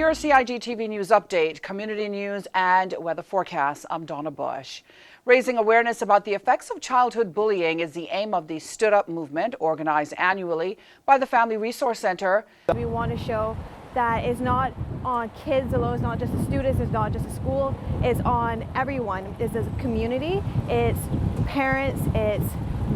your CIGTV News Update, community news and weather forecasts. I'm Donna Bush. Raising awareness about the effects of childhood bullying is the aim of the Stood Up movement, organized annually by the Family Resource Center. We want to show that it's not on kids alone, it's not just the students, it's not just the school, it's on everyone. It's a community, it's parents, it's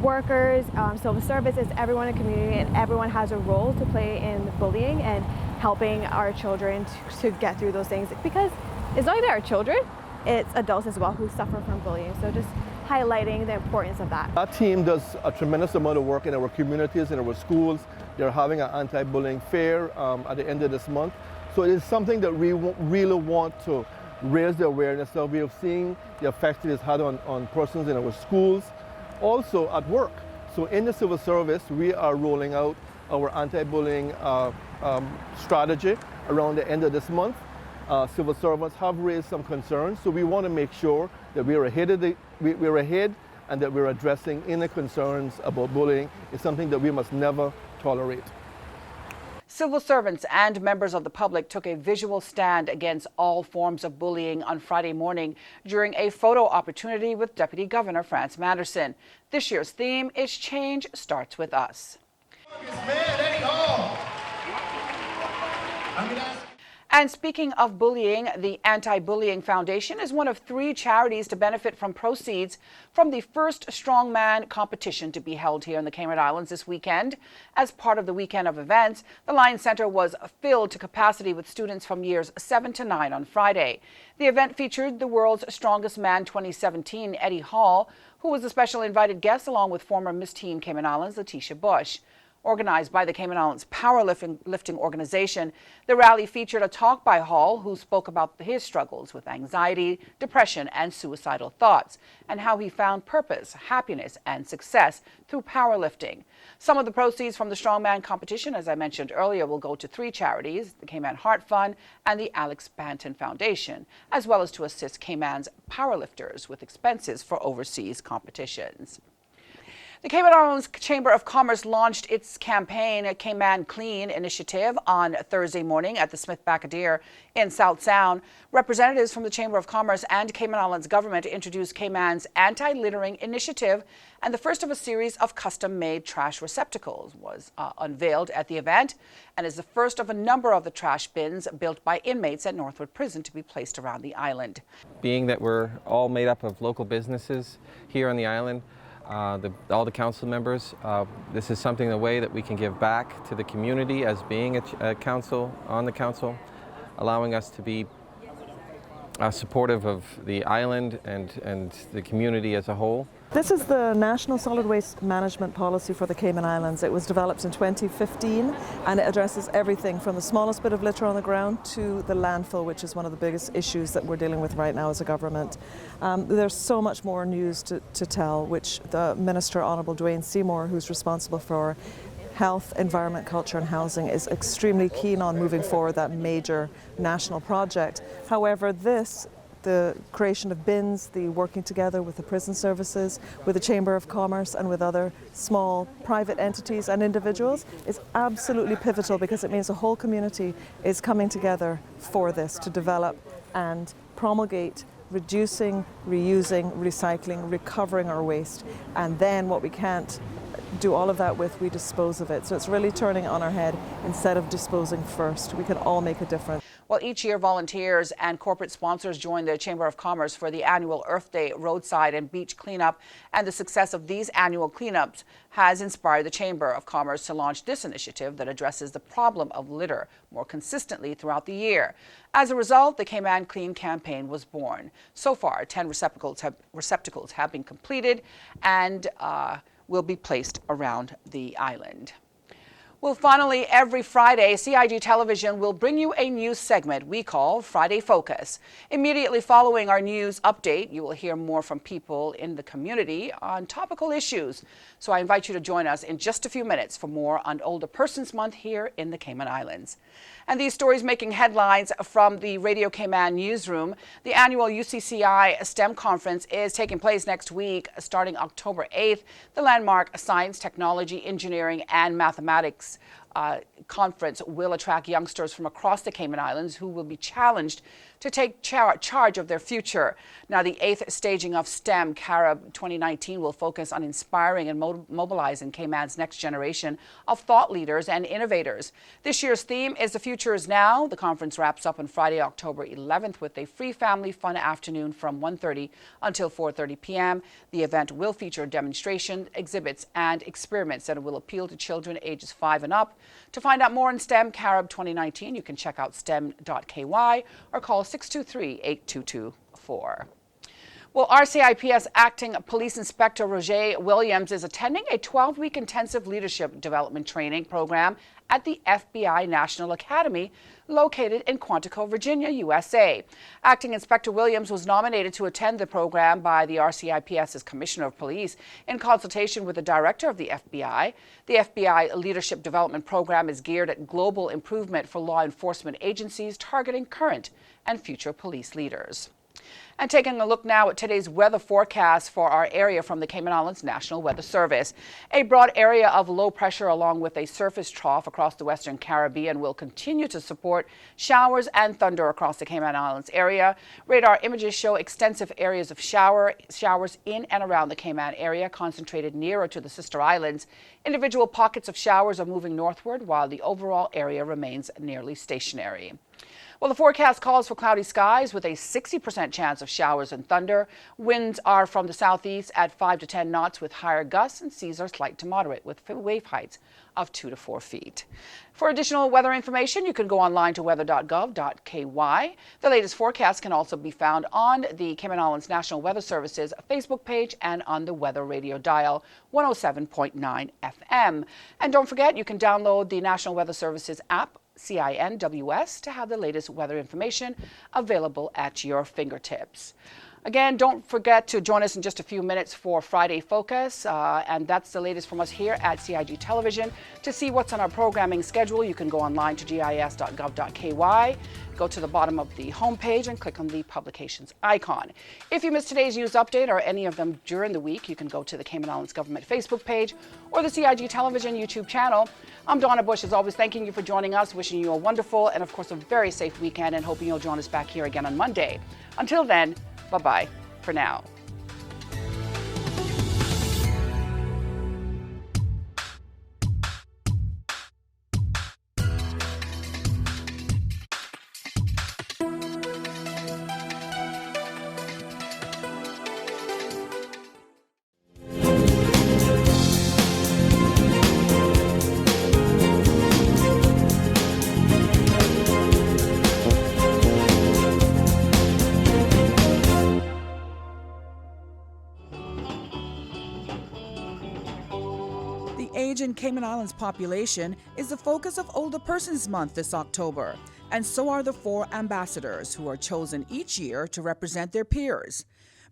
workers, civil service, it's everyone in the community, and everyone has a role to play in bullying and helping our children to get through those things, because it's not only our children, it's adults as well who suffer from bullying. So just highlighting the importance of that. Our team does a tremendous amount of work in our communities, in our schools. They're having an anti-bullying fair at the end of this month. So it is something that we really want to raise the awareness of. We have seen the effect it has had on persons in our schools, also at work. So in the civil service, we are rolling out our anti-bullying strategy around the end of this month. Civil servants have raised some concerns, so we want to make sure that we're ahead and that we're addressing any concerns about bullying. It's something that we must never tolerate. Civil servants and members of the public took a visual stand against all forms of bullying on Friday morning during a photo opportunity with Deputy Governor France Manderson. This year's theme is Change Starts With Us. And speaking of bullying, the Anti-Bullying Foundation is one of 3 charities to benefit from proceeds from the first strongman competition to be held here in the Cayman Islands this weekend. As part of the weekend of events, the Lion Center was filled to capacity with students from years 7 to 9 on Friday. The event featured the World's Strongest Man 2017, Eddie Hall, who was a special invited guest along with former Miss Teen Cayman Islands, Letitia Bush. Organized by the Cayman Islands Powerlifting Organization, the rally featured a talk by Hall, who spoke about his struggles with anxiety, depression, and suicidal thoughts, and how he found purpose, happiness, and success through powerlifting. Some of the proceeds from the Strongman competition, as I mentioned earlier, will go to 3 charities, the Cayman Heart Fund and the Alex Banton Foundation, as well as to assist Cayman's powerlifters with expenses for overseas competitions. The Cayman Islands Chamber of Commerce launched its campaign, Cayman Clean initiative, on Thursday morning at the Smith Bacadere in South Sound. Representatives from the Chamber of Commerce and Cayman Islands government introduced Cayman's anti-littering initiative, and the first of a series of custom-made trash receptacles was unveiled at the event, and is the first of a number of the trash bins built by inmates at Northwood Prison to be placed around the island. Being that we're all made up of local businesses here on the island, all the council members, this is something, a way that we can give back to the community as being a council, on the council, allowing us to be supportive of the island and the community as a whole. This is the National Solid Waste Management Policy for the Cayman Islands. It was developed in 2015 and it addresses everything from the smallest bit of litter on the ground to the landfill, which is one of the biggest issues that we're dealing with right now as a government. There's so much more news to tell, which the Minister, Honourable Dwayne Seymour, who's responsible for health, environment, culture and housing, is extremely keen on moving forward that major national project. However, the creation of bins, the working together with the prison services, with the Chamber of Commerce and with other small private entities and individuals is absolutely pivotal, because it means the whole community is coming together for this, to develop and promulgate reducing, reusing, recycling, recovering our waste, and then what we can't do all of that with, we dispose of it. So it's really turning it on our head. Instead of disposing first, we can all make a difference. Well, each year volunteers and corporate sponsors join the Chamber of Commerce for the annual Earth Day roadside and beach cleanup, and the success of these annual cleanups has inspired the Chamber of Commerce to launch this initiative that addresses the problem of litter more consistently throughout the year. As a result, the Cayman Clean campaign was born. So far, 10 receptacles have been completed and will be placed around the island. Well, finally, every Friday, CIG Television will bring you a news segment we call Friday Focus. Immediately following our news update, you will hear more from people in the community on topical issues. So I invite you to join us in just a few minutes for more on Older Persons Month here in the Cayman Islands. And these stories making headlines from the Radio Cayman newsroom. The annual UCCI STEM conference is taking place next week, starting October 8th. The landmark Science, Technology, Engineering, and Mathematics conference will attract youngsters from across the Cayman Islands who will be challenged to take charge of their future. Now, the 8th staging of STEM Carib 2019 will focus on inspiring and mobilizing Cayman's next generation of thought leaders and innovators. This year's theme is The Future is Now. The conference wraps up on Friday, October 11th with a free family fun afternoon from 1:30 until 4:30 p.m. The event will feature demonstrations, exhibits, and experiments that will appeal to children ages 5 and up. To find out more on STEM Carib 2019, you can check out stem.ky or call 623-8224. Well, RCIPS Acting Police Inspector Roger Williams is attending a 12-week intensive leadership development training program at the FBI National Academy located in Quantico, Virginia, USA. Acting Inspector Williams was nominated to attend the program by the RCIPS's Commissioner of Police in consultation with the Director of the FBI. The FBI Leadership Development Program is geared at global improvement for law enforcement agencies targeting current and future police leaders. And taking a look now at today's weather forecast for our area from the Cayman Islands National Weather Service. A broad area of low pressure along with a surface trough across the Western Caribbean will continue to support showers and thunder across the Cayman Islands area. Radar images show extensive areas of showers in and around the Cayman area concentrated nearer to the sister islands. Individual pockets of showers are moving northward while the overall area remains nearly stationary. Well, the forecast calls for cloudy skies with a 60% chance of showers and thunder. Winds are from the southeast at 5 to 10 knots with higher gusts, and seas are slight to moderate with wave heights of 2 to 4 feet. For additional weather information, you can go online to weather.gov.ky. The latest forecast can also be found on the Cayman Islands National Weather Service's Facebook page and on the Weather Radio dial 107.9 FM. And don't forget, you can download the National Weather Service's app, CINWS, to have the latest weather information available at your fingertips. Again, don't forget to join us in just a few minutes for Friday Focus, and that's the latest from us here at CIG Television. To see what's on our programming schedule, you can go online to gis.gov.ky, go to the bottom of the homepage and click on the publications icon. If you missed today's news update or any of them during the week, you can go to the Cayman Islands Government Facebook page or the CIG Television YouTube channel. I'm Donna Bush, as always, thanking you for joining us, wishing you a wonderful and, of course, a very safe weekend, and hoping you'll join us back here again on Monday. Until then, bye-bye for now. Age in Cayman Islands population is the focus of Older Persons Month this October, and so are the 4 ambassadors who are chosen each year to represent their peers.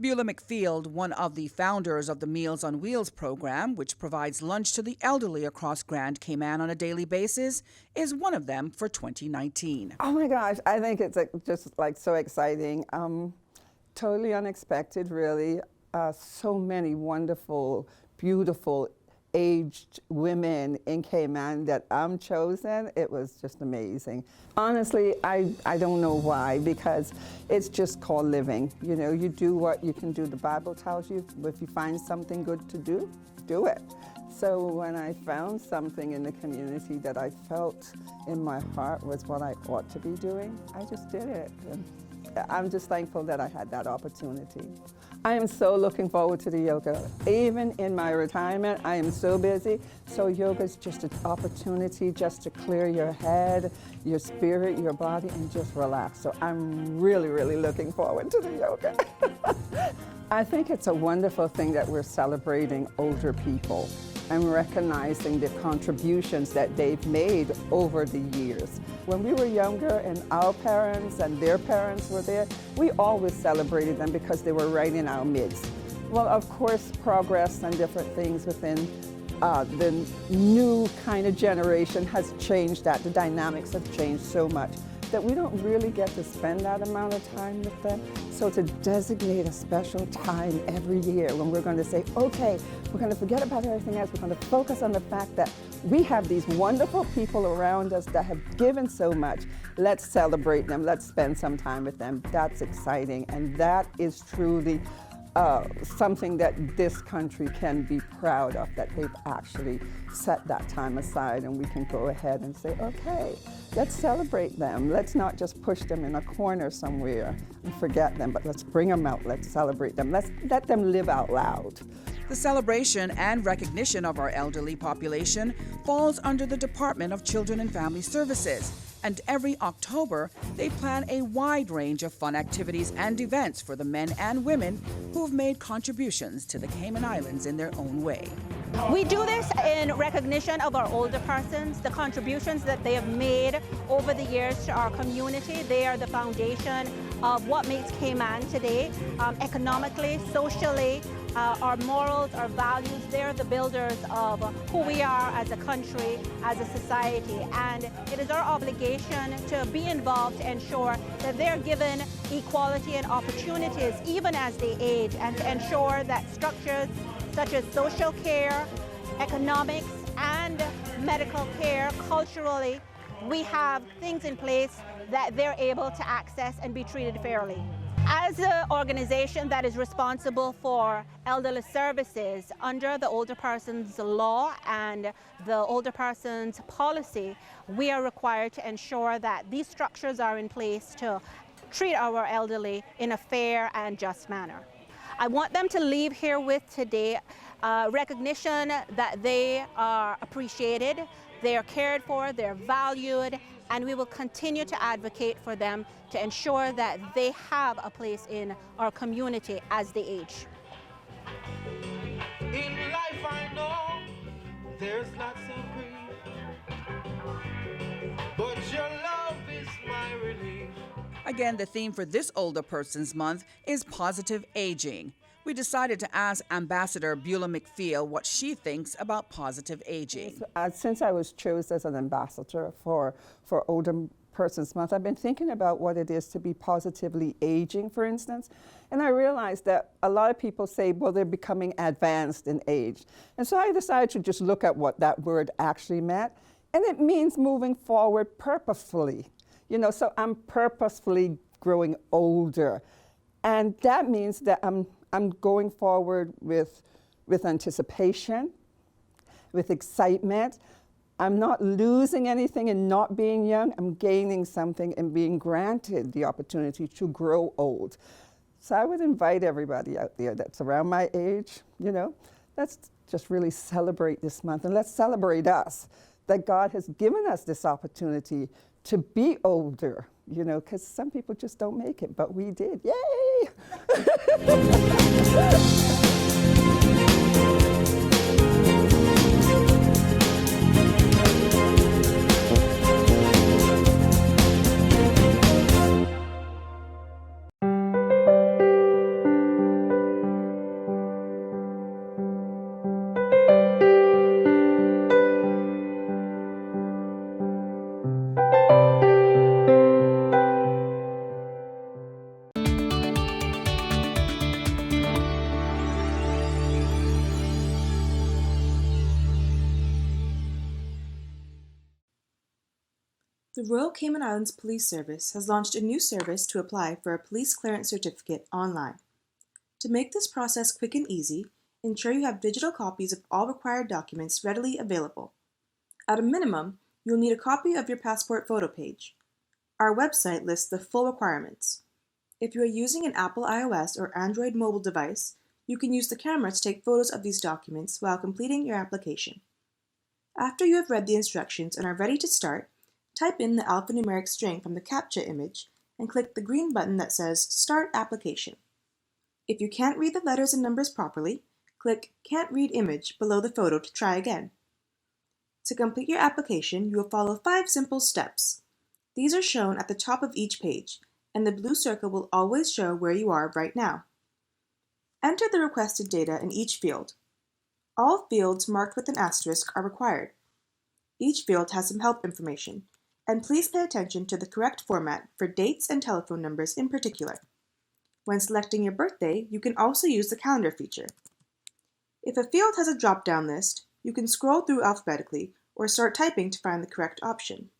Beulah McField, one of the founders of the Meals on Wheels program, which provides lunch to the elderly across Grand Cayman on a daily basis, is one of them for 2019. Oh my gosh, I think it's just like so exciting. Totally unexpected, really. So many wonderful, beautiful, aged women in Cayman that I'm chosen. It was just amazing. Honestly, I don't know why, because it's just called living. You know, you do what you can do. The Bible tells you if you find something good to do, do it. So when I found something in the community that I felt in my heart was what I ought to be doing, I just did it. And I'm just thankful that I had that opportunity. I am so looking forward to the yoga. Even in my retirement, I am so busy. So yoga is just an opportunity just to clear your head, your spirit, your body, and just relax. So I'm really, really looking forward to the yoga. I think it's a wonderful thing that we're celebrating older people and recognizing the contributions that they've made over the years. When we were younger and our parents and their parents were there, we always celebrated them because they were right in our midst. Well, of course, progress and different things within the new kind of generation has changed that. The dynamics have changed so much. that we don't really get to spend that amount of time with them. So to designate a special time every year when we're going to say, okay, we're going to forget about everything else, we're going to focus on the fact that we have these wonderful people around us that have given so much. Let's celebrate them, let's spend some time with them. That's exciting, and that is truly something that this country can be proud of, that they've actually set that time aside, and we can go ahead and say, okay, let's celebrate them. Let's not just push them in a corner somewhere and forget them, but let's bring them out, let's celebrate them, let's let them live out loud. The celebration and recognition of our elderly population falls under the Department of Children and Family Services, and every October they plan a wide range of fun activities and events for the men and women who have made contributions to the Cayman Islands in their own way. We do this in recognition of our older persons, the contributions that they have made over the years to our community. They are the foundation of what makes Cayman today, economically, socially, our morals, our values. They're the builders of who we are as a country, as a society, and it is our obligation to be involved to ensure that they're given equality and opportunities even as they age, and to ensure that structures such as social care, economics, and medical care, culturally, we have things in place that they're able to access and be treated fairly. As the organization that is responsible for elderly services under the Older Persons Law and the Older Persons Policy, we are required to ensure that these structures are in place to treat our elderly in a fair and just manner. I want them to leave here with today recognition that they are appreciated, they are cared for, they're valued, and we will continue to advocate for them to ensure that they have a place in our community as they age. In life I know there's lots of grief, but your love is my relief. Again, the theme for this Older Persons Month is positive aging. We decided to ask Ambassador Beulah McPhail what she thinks about positive aging. Since I was chosen as an ambassador for Older Persons Month, I've been thinking about what it is to be positively aging, for instance. And I realized that a lot of people say, well, they're becoming advanced in age. And so I decided to just look at what that word actually meant. And it means moving forward purposefully. You know, so I'm purposefully growing older. And that means that I'm going forward with anticipation, with excitement. I'm not losing anything in not being young. I'm gaining something and being granted the opportunity to grow old. So I would invite everybody out there that's around my age, you know, let's just really celebrate this month, and let's celebrate us, that God has given us this opportunity to be older, you know, because some people just don't make it, but we did. Yay! The Royal Cayman Islands Police Service has launched a new service to apply for a police clearance certificate online. To make this process quick and easy, ensure you have digital copies of all required documents readily available. At a minimum, you'll need a copy of your passport photo page. Our website lists the full requirements. If you are using an Apple iOS or Android mobile device, you can use the camera to take photos of these documents while completing your application. After you have read the instructions and are ready to start, type in the alphanumeric string from the CAPTCHA image and click the green button that says Start Application. If you can't read the letters and numbers properly, click Can't Read Image below the photo to try again. To complete your application, you will follow 5 simple steps. These are shown at the top of each page, and the blue circle will always show where you are right now. Enter the requested data in each field. All fields marked with an asterisk are required. Each field has some help information, and please pay attention to the correct format for dates and telephone numbers in particular. When selecting your birthday, you can also use the calendar feature. If a field has a drop-down list, you can scroll through alphabetically or start typing to find the correct option.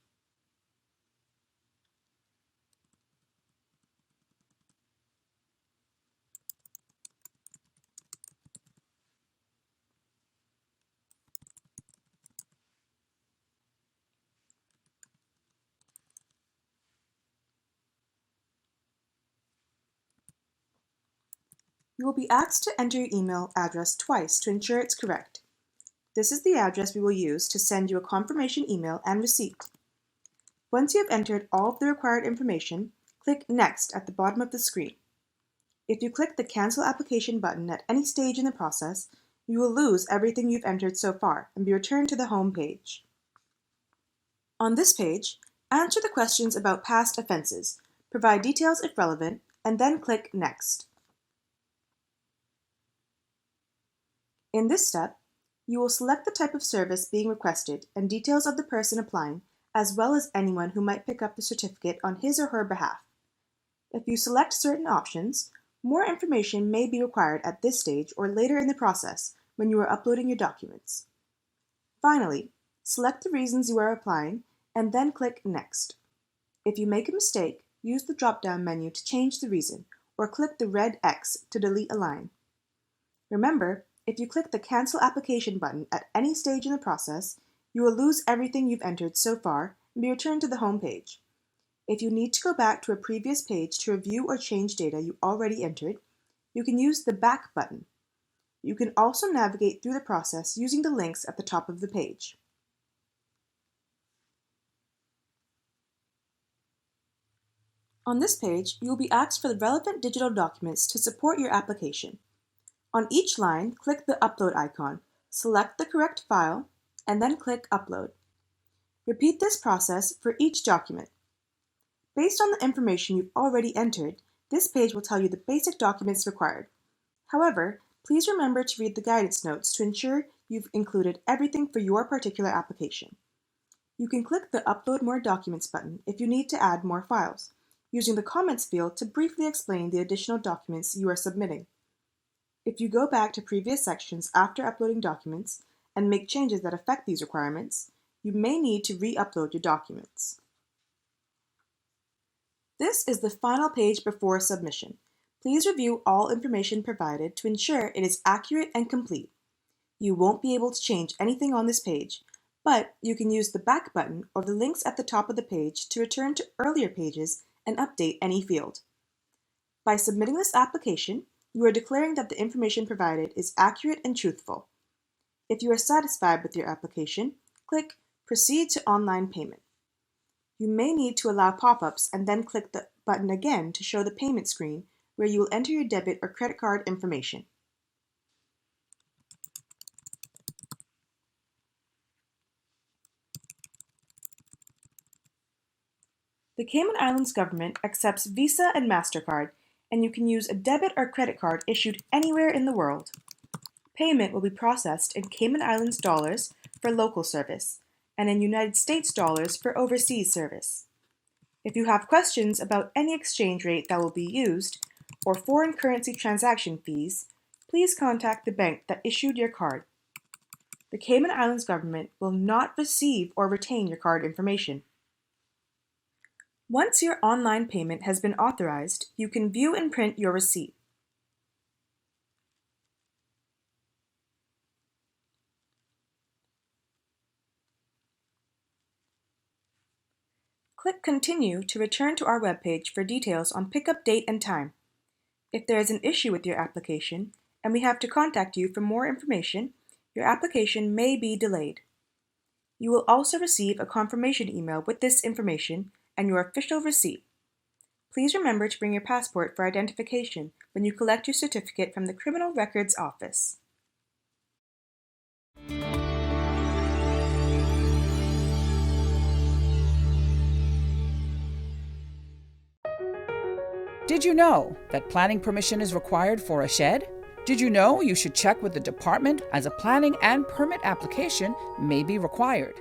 You will be asked to enter your email address twice to ensure it's correct. This is the address we will use to send you a confirmation email and receipt. Once you have entered all of the required information, click Next at the bottom of the screen. If you click the Cancel Application button at any stage in the process, you will lose everything you've entered so far and be returned to the home page. On this page, answer the questions about past offenses, provide details if relevant, and then click Next. In this step, you will select the type of service being requested and details of the person applying, as well as anyone who might pick up the certificate on his or her behalf. If you select certain options, more information may be required at this stage or later in the process when you are uploading your documents. Finally, select the reasons you are applying and then click Next. If you make a mistake, use the drop-down menu to change the reason or click the red X to delete a line. Remember, if you click the Cancel Application button at any stage in the process, you will lose everything you've entered so far and be returned to the home page. If you need to go back to a previous page to review or change data you already entered, you can use the Back button. You can also navigate through the process using the links at the top of the page. On this page, you will be asked for the relevant digital documents to support your application. On each line, click the Upload icon, select the correct file, and then click Upload. Repeat this process for each document. Based on the information you've already entered, this page will tell you the basic documents required. However, please remember to read the guidance notes to ensure you've included everything for your particular application. You can click the Upload More Documents button if you need to add more files, using the Comments field to briefly explain the additional documents you are submitting. If you go back to previous sections after uploading documents and make changes that affect these requirements, you may need to re-upload your documents. This is the final page before submission. Please review all information provided to ensure it is accurate and complete. You won't be able to change anything on this page, but you can use the Back button or the links at the top of the page to return to earlier pages and update any field. By submitting this application, you are declaring that the information provided is accurate and truthful. If you are satisfied with your application, click Proceed to Online Payment. You may need to allow pop-ups and then click the button again to show the payment screen where you will enter your debit or credit card information. The Cayman Islands government accepts Visa and MasterCard, and you can use a debit or credit card issued anywhere in the world. Payment will be processed in Cayman Islands dollars for local service, and in United States dollars for overseas service. If you have questions about any exchange rate that will be used, or foreign currency transaction fees, please contact the bank that issued your card. The Cayman Islands government will not receive or retain your card information. Once your online payment has been authorized, you can view and print your receipt. Click Continue to return to our webpage for details on pickup date and time. If there is an issue with your application and we have to contact you for more information, your application may be delayed. You will also receive a confirmation email with this information and your official receipt. Please remember to bring your passport for identification when you collect your certificate from the Criminal Records Office. Did you know that planning permission is required for a shed? Did you know you should check with the department as a planning and permit application may be required?